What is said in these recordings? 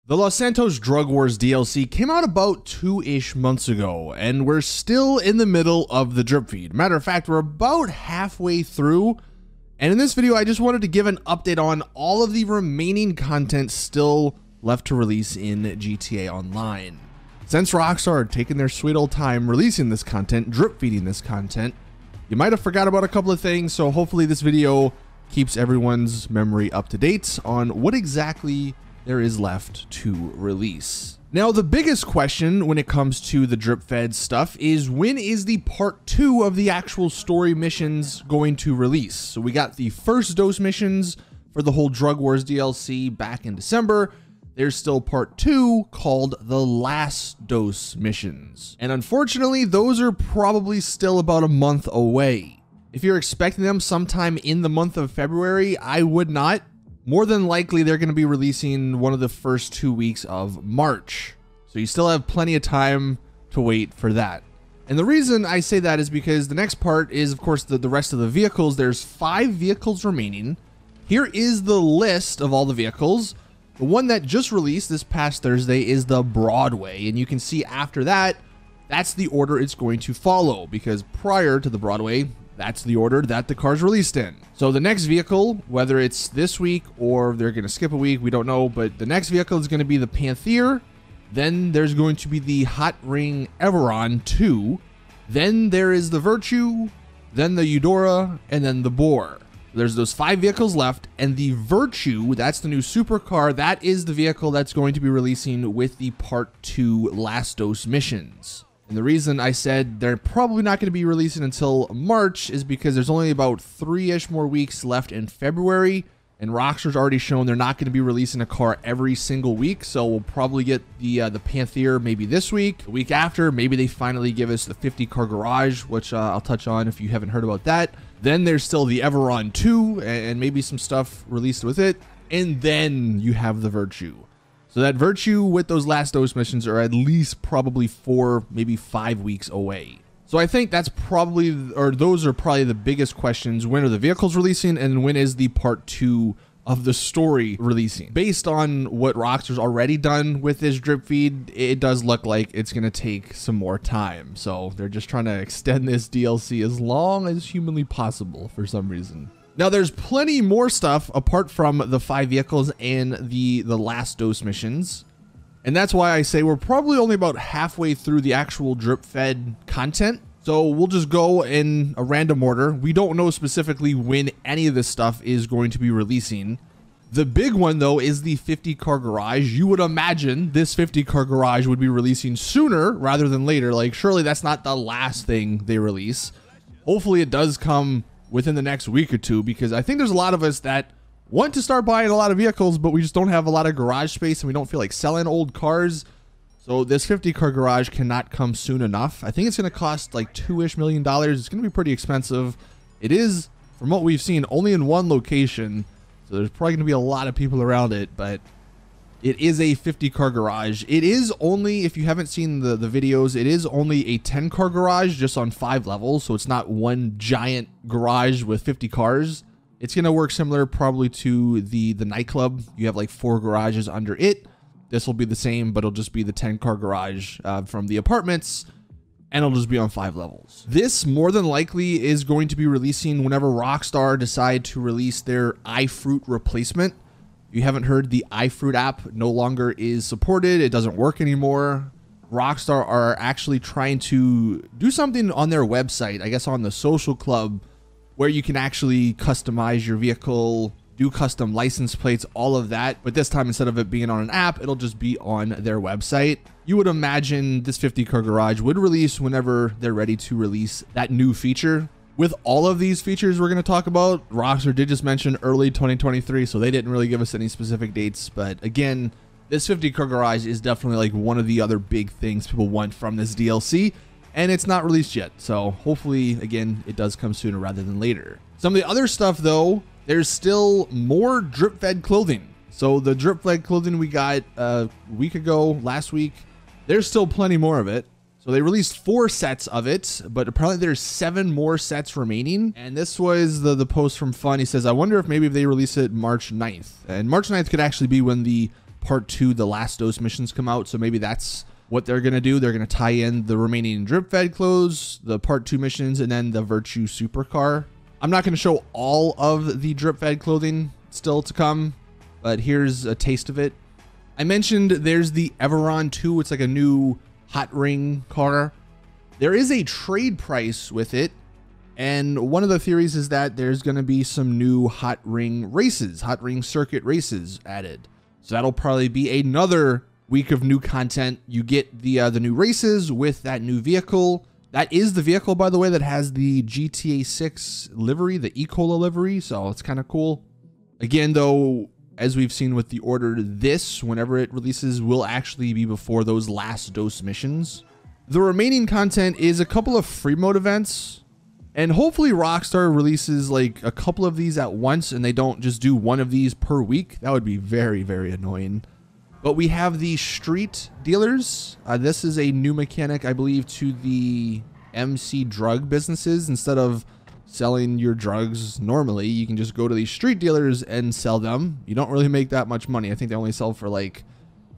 The Los Santos Drug Wars DLC came out about 2-ish months ago, and we're still in the middle of the drip feed. Matter of fact, we're about halfway through, and in this video, I just wanted to give an update on all of the remaining content still left to release in GTA Online. Since Rockstar are taking their sweet old time releasing this content, drip feeding this content, you might have forgot about a couple of things, so hopefully this video keeps everyone's memory up to date on what exactly there is left to release. Now, the biggest question when it comes to the drip fed stuff is, when is the part 2 of the actual story missions going to release? So we got the first dose missions for the whole Drug Wars DLC back in December. There's still part 2 called the last dose missions. And unfortunately, those are probably still about a month away. If you're expecting them sometime in the month of February, I would not. More than likely, they're going to be releasing one of the first 2 weeks of March. So you still have plenty of time to wait for that. And the reason I say that is because the next part is, of course, the rest of the vehicles. There's 5 vehicles remaining. Here is the list of all the vehicles. The one that just released this past Thursday is the Broadway. And you can see after that, that's the order it's going to follow, because prior to the Broadway, that's the order that the car's released in. So the next vehicle, whether it's this week or they're going to skip a week, we don't know, but the next vehicle is going to be the Panther. Then there's going to be the Hot Ring Everon 2. Then there is the Virtue, then the Eudora, and then the Boar. There's those 5 vehicles left, and the Virtue, that's the new supercar. That is the vehicle that's going to be releasing with the part 2 last dose missions. And the reason I said they're probably not going to be releasing until March is because there's only about 3-ish more weeks left in February, and Rockstar's already shown they're not going to be releasing a car every single week. So we'll probably get the Panther maybe this week. The week after, maybe they finally give us the 50 car garage, which I'll touch on if you haven't heard about that. Then there's still the Everon 2 and maybe some stuff released with it. And then you have the Virtue. So that Virtue with those last dose missions are at least probably 4, maybe 5 weeks away. So I think that's probably, or those are probably the biggest questions. When are the vehicles releasing, and when is the part 2 of the story releasing? Based on what Rockstar's already done with this drip feed, it does look like it's going to take some more time. So they're just trying to extend this DLC as long as humanly possible for some reason. Now, there's plenty more stuff apart from the 5 vehicles and the last dose missions. And that's why I say we're probably only about halfway through the actual drip fed content. So we'll just go in a random order. We don't know specifically when any of this stuff is going to be releasing. The big one, though, is the 50 car garage. You would imagine this 50 car garage would be releasing sooner rather than later. Like, surely that's not the last thing they release. Hopefully it does come within the next week or two, because I think there's a lot of us that want to start buying a lot of vehicles, but we just don't have a lot of garage space and we don't feel like selling old cars. So this 50 car garage cannot come soon enough. I think it's going to cost like $2-ish million. It's going to be pretty expensive. It is, from what we've seen, only in one location, so there's probably going to be a lot of people around it, but it is a 50 car garage. It is only, if you haven't seen the videos, it is only a 10 car garage just on 5 levels. So it's not one giant garage with 50 cars. It's going to work similar probably to the nightclub. You have like 4 garages under it. This will be the same, but it'll just be the 10 car garage from the apartments, and it'll just be on 5 levels. This more than likely is going to be releasing whenever Rockstar decide to release their iFruit replacement. You haven't heard, the iFruit app no longer is supported. It doesn't work anymore. Rockstar are actually trying to do something on their website, I guess on the social club, where you can actually customize your vehicle, do custom license plates, all of that. But this time, instead of it being on an app, it'll just be on their website. You would imagine this 50 car garage would release whenever they're ready to release that new feature. With all of these features we're going to talk about, Rockstar did just mention early 2023, so they didn't really give us any specific dates. But again, this 50 car garage is definitely like one of the other big things people want from this DLC, and it's not released yet. So hopefully, again, it does come sooner rather than later. Some of the other stuff, though, there's still more drip fed clothing. So the drip fed clothing we got a week ago, last week, there's still plenty more of it. So they released 4 sets of it, but apparently there's 7 more sets remaining. And this was the post from Fun. He says, I wonder if maybe if they release it March 9th. And March 9th could actually be when the part 2, the last dose missions come out. So maybe that's what they're going to do. They're going to tie in the remaining drip fed clothes, the part 2 missions, and then the Virtue supercar. I'm not going to show all of the drip fed clothing still to come, but here's a taste of it. I mentioned there's the Everon 2. It's like a new hot ring car. There is a trade price with it. And one of the theories is that there's going to be some new hot ring races, hot ring circuit races added. So that'll probably be another week of new content. You get the new races with that new vehicle. That is the vehicle, by the way, that has the GTA 6 livery, the E-Cola livery. So it's kind of cool. Again, though, as we've seen with the order, this, whenever it releases, will actually be before those last dose missions. The remaining content is a couple of free mode events. And hopefully Rockstar releases like a couple of these at once and they don't just do one of these per week. That would be very, very annoying. But we have the street dealers. This is a new mechanic, I believe, to the MC drug businesses. Instead of selling your drugs normally, you can just go to these street dealers and sell them. You don't really make that much money. I think they only sell for like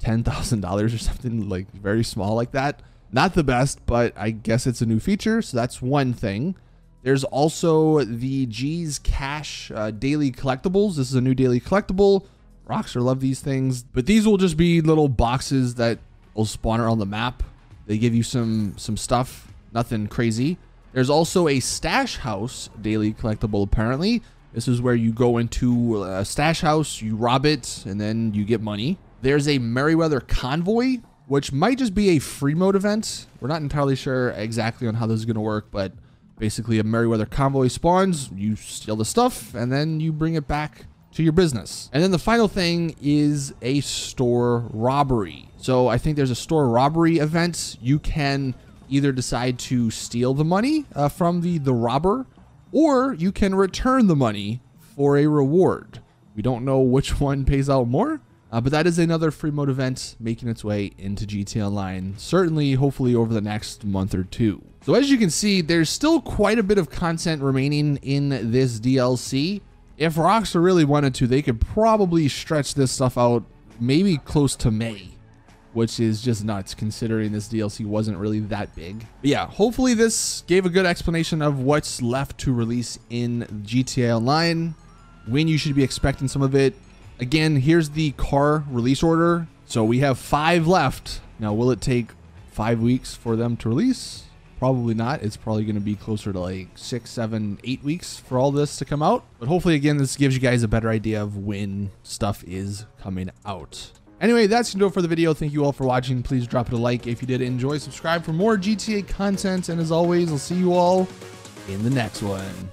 $10,000 or something, like very small like that. Not the best, but I guess it's a new feature. So that's one thing. There's also the G's Cash daily collectibles. This is a new daily collectible. Rockstar love these things, but these will just be little boxes that will spawn around the map. They give you some stuff, nothing crazy. There's also a Stash House daily collectible, apparently. This is where you go into a stash house, you rob it, and then you get money. There's a Merryweather Convoy, which might just be a free mode event. We're not entirely sure exactly on how this is going to work, but basically a Merryweather Convoy spawns, you steal the stuff, and then you bring it back to your business. And then the final thing is a store robbery. So I think there's a store robbery event. You can either decide to steal the money from the robber, or you can return the money for a reward. We don't know which one pays out more, but that is another free mode event making its way into GTA Online, certainly, hopefully over the next month or two. So as you can see, there's still quite a bit of content remaining in this DLC. If Rockstar really wanted to, they could probably stretch this stuff out maybe close to May, which is just nuts considering this DLC wasn't really that big. But yeah, hopefully this gave a good explanation of what's left to release in GTA Online, when you should be expecting some of it. Again, here's the car release order. So we have 5 left. Now, will it take 5 weeks for them to release? Probably not. It's probably going to be closer to like 6, 7, 8 weeks for all this to come out. But hopefully, again, this gives you guys a better idea of when stuff is coming out. Anyway, that's going to do it for the video. Thank you all for watching. Please drop it a like if you did enjoy. Subscribe for more GTA content. And as always, I'll see you all in the next one.